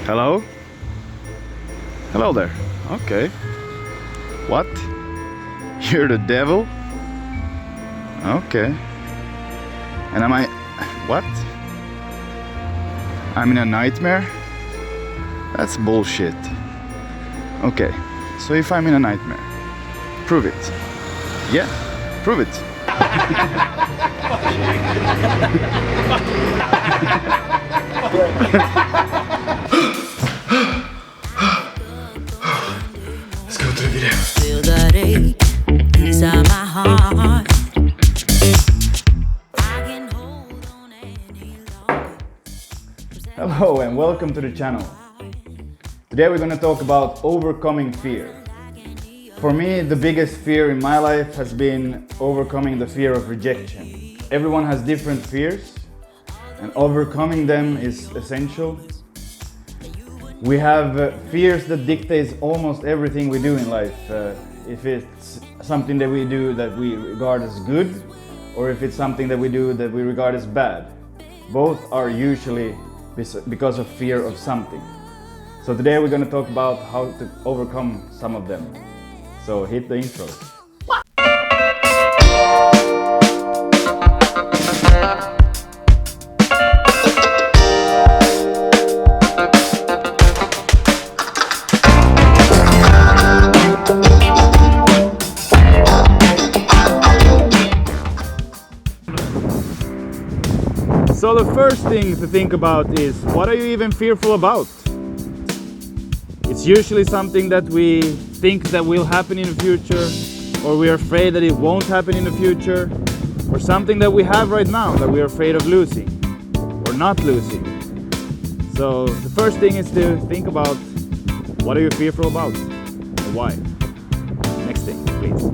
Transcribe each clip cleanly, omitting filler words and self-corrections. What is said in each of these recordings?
Hello? Hello there. Okay. What? You're the devil? Okay. And am I... What? I'm in a nightmare? That's bullshit. Okay. So if I'm in a nightmare, prove it. Yeah, prove it. Let's go to the video. Feel that ache inside my heart. I can hold on any longer. Hello and welcome to the channel. Today we're going to talk about overcoming fear. For me, the biggest fear in my life has been overcoming the fear of rejection. Everyone has different fears and overcoming them is essential. We have fears that dictate almost everything we do in life. If it's something that we do that we regard as good, or if it's something that we do that we regard as bad. Both are usually because of fear of something. So today we're going to talk about how to overcome some of them. So hit the intro. So the first thing to think about is, what are you even fearful about? It's usually something that we think that will happen in the future, or we're afraid that it won't happen in the future, or something that we have right now that we're afraid of losing or not losing. So the first thing is to think about, what are you fearful about and why? Next thing, please.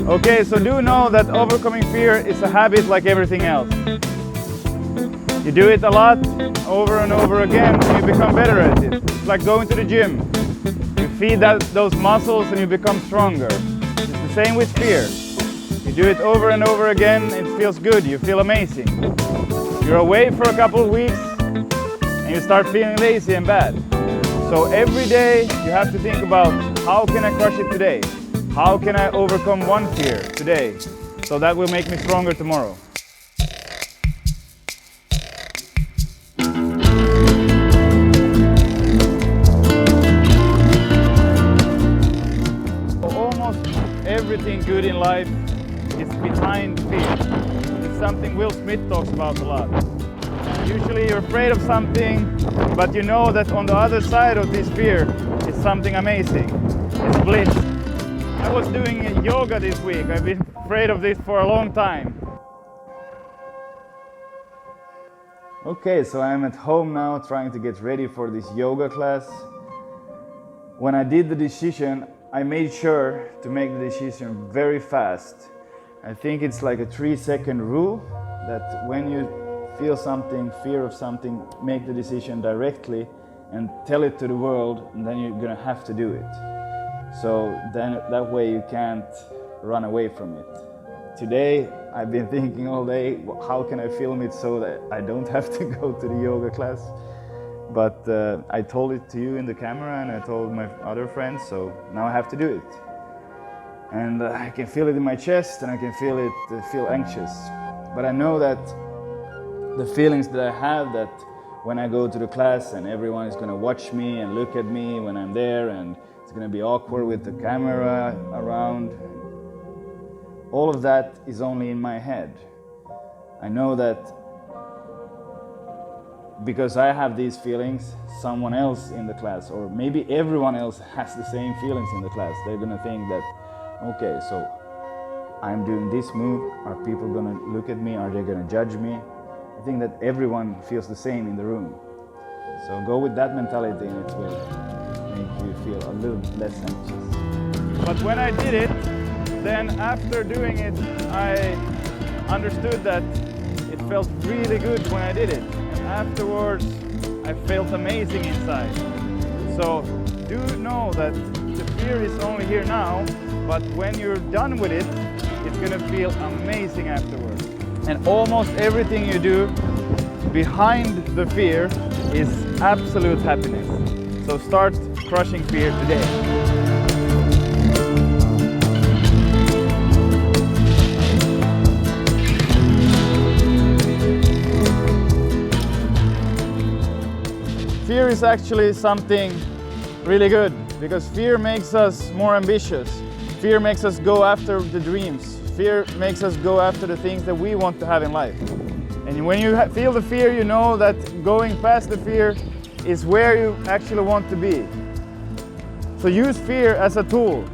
Okay, so do know that overcoming fear is a habit like everything else. You do it a lot, over and over again, and you become better at it. It's like going to the gym. You feed those muscles and you become stronger. It's the same with fear. You do it over and over again, it feels good, you feel amazing. You're away for a couple of weeks and you start feeling lazy and bad. So every day you have to think about, how can I crush it today? How can I overcome one fear today? So that will make me stronger tomorrow. Almost everything good in life is behind fear. It's something Will Smith talks about a lot. Usually you're afraid of something, but you know that on the other side of this fear is something amazing. It's bliss. I was doing yoga this week. I've been afraid of this for a long time. Okay, so I'm at home now trying to get ready for this yoga class. When I did the decision, I made sure to make the decision very fast. I think it's like a 3-second rule that when you feel something, fear of something, make the decision directly and tell it to the world, and then you're gonna have to do it. So then that way you can't run away from it. Today I've been thinking all day, how can I film it so that I don't have to go to the yoga class? But I told it to you in the camera and I told my other friends, so now I have to do it. And I can feel it in my chest and I can feel anxious. But I know that the feelings that I have, that when I go to the class and everyone is gonna watch me and look at me when I'm there, and it's going to be awkward with the camera around. All of that is only in my head. I know that because I have these feelings, someone else in the class, or maybe everyone else has the same feelings in the class. They're going to think that, okay, so I'm doing this move. Are people going to look at me? Are they going to judge me? I think that everyone feels the same in the room. So go with that mentality and it will make you feel a little less anxious. But when I did it, then after doing it, I understood that it felt really good when I did it. And afterwards, I felt amazing inside. So do know that the fear is only here now, but when you're done with it, it's gonna feel amazing afterwards. And almost everything you do behind the fear is absolute happiness. So start crushing fear today. Fear is actually something really good, because fear makes us more ambitious. Fear makes us go after the dreams. Fear makes us go after the things that we want to have in life. And when you feel the fear, you know that going past the fear is where you actually want to be. So use fear as a tool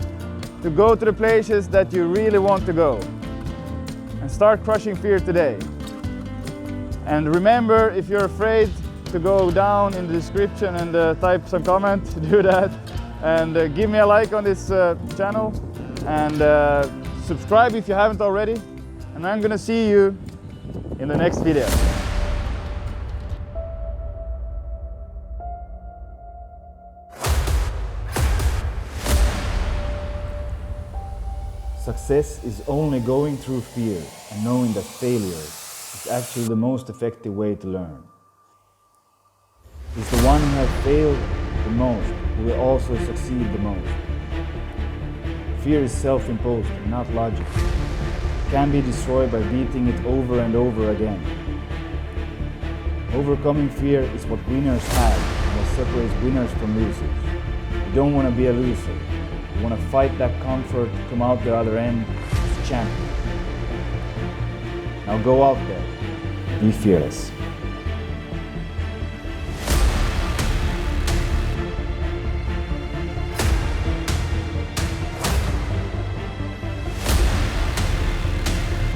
to go to the places that you really want to go. And start crushing fear today. And remember, if you're afraid, to go down in the description and type some comment, do that. And give me a like on this channel. And subscribe if you haven't already. And I'm gonna see you in the next video. Success is only going through fear and knowing that failure is actually the most effective way to learn. It's the one who has failed the most who will also succeed the most. Fear is self-imposed and not logical. It can be destroyed by beating it over and over again. Overcoming fear is what winners have and what separates winners from losers. You don't want to be a loser. You want to fight that comfort, come out the other end as a champion. Now go out there, be fearless.